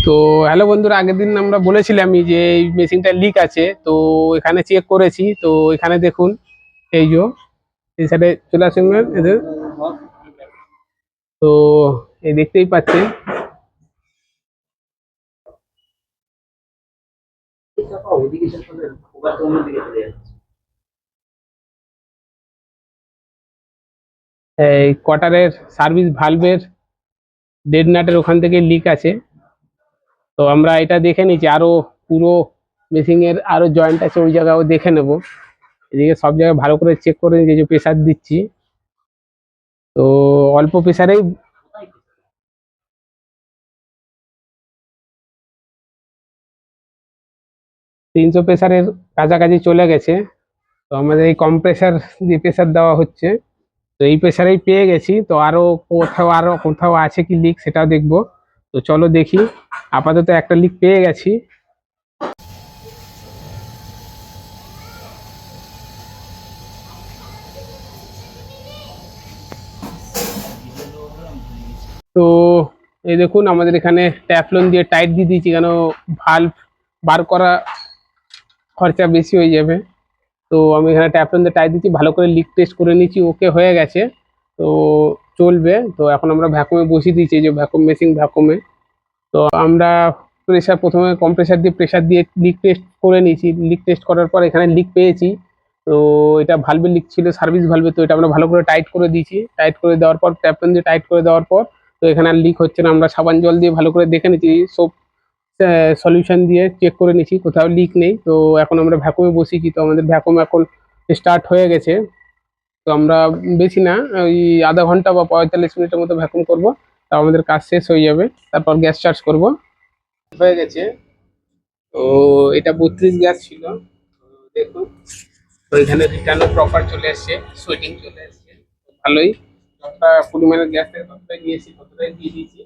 তো হ্যালো বন্ধুরা, আগের দিন আমরা বলেছিলামই যে এই মেশিনটা লিক আছে। তো এখানে চেক করেছি, তো এখানে দেখুন, এই যে এই সাইডে চলে আসুন এদের। তো এই দেখতেই পাচ্ছেন, এই কোয়ার্টারের সার্ভিস ভালভের ডেড নাটের ওখান থেকে লিক আছে। তো আমরা এটা দেখে নিচ্ছি, আরো পুরো মেশিনের আরো জয়েন্ট আছে, ওই জায়গাও দেখে নেব। এদিকে সব জায়গায় ভালো করে চেক করে নিচ্ছি, যে প্রেসার দিচ্ছি। তো অল্প প্রেসারেই 300 প্রেসারের কাছাকাছি চলে গেছে। তো আমাদের এই কম্প্রেসার দিয়ে প্রেসার দেওয়া হচ্ছে। তো এই প্রেসারেই পেয়ে গেছি। তো আরো কোথাও আছে কি লিক, সেটাও দেখবো। তো চলো দেখি। আপাতত একটা লিক পেয়ে গেছি। তো এই দেখুন, আমাদের এখানে ট্যাফলন দিয়ে টাইট দিয়ে দিয়েছি, কেন ভাল্ব বার করা খরচা বেশি হয়ে যাবে। তো আমি এখানে ট্যাফলন দিয়ে টাইট দিচ্ছি, ভালো করে লিক টেস্ট করে নিচ্ছি, ওকে হয়ে গেছে। তো চলবে। তো এখন আমরা ভ্যাকুমে বসিয়ে দিচ্ছি, এই যে ভ্যাকুম মেশিন ভ্যাকুমে। তো আমরা প্রথমে কম্প্রেসার দিয়ে প্রেসার দিয়ে লিক টেস্ট করে নিয়েছি। লিক টেস্ট করার পর এখানে লিক পেয়েছি। তো এটা ভালভের লিক ছিল, সার্ভিস ভালভে। তো এটা আমরা ভালো করে টাইট করে দিয়েছি। টাইট করে দেওয়ার পর ট্যাপন দিয়ে টাইট করে দেওয়ার পর তো এখানে আর লিক হচ্ছে না। আমরা সাবান জল দিয়ে ভালো করে দেখে নিচ্ছি, সব সলিউশন দিয়ে চেক করে নিচ্ছি, কোথাও লিক নেই। তো এখন আমরা ভ্যাকুমে বসিয়েছি। তো আমাদের ভ্যাকুম এখন স্টার্ট হয়ে গেছে। তো আমরা বেশি না, ওই আধা ঘন্টা বা 45 মিনিটের মতো ভ্যাকুম করব। তা আমাদের কাজ শেষ হয়ে যাবে। তারপর গ্যাস চার্জ করব। হয়ে গেছে। তো এটা 32 গ্যাস ছিল। তো দেখুন, তো এখানে রিটার্নও প্রপার চলে এসছে, সুইটিং চলে এসছে। ভালোই, যতটা পরিমাণের গ্যাস থেকে ততটাই দিয়েছি, ততটাই দিয়ে দিয়েছি।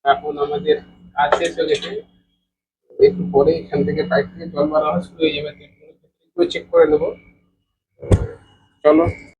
এখন আমাদের কাজ শেষ হয়ে গেছে। একটু পরে এখান থেকে পাইপ থেকে জল বাড়া শুরু হয়ে যাবে। চেক করে নেবো। চলো।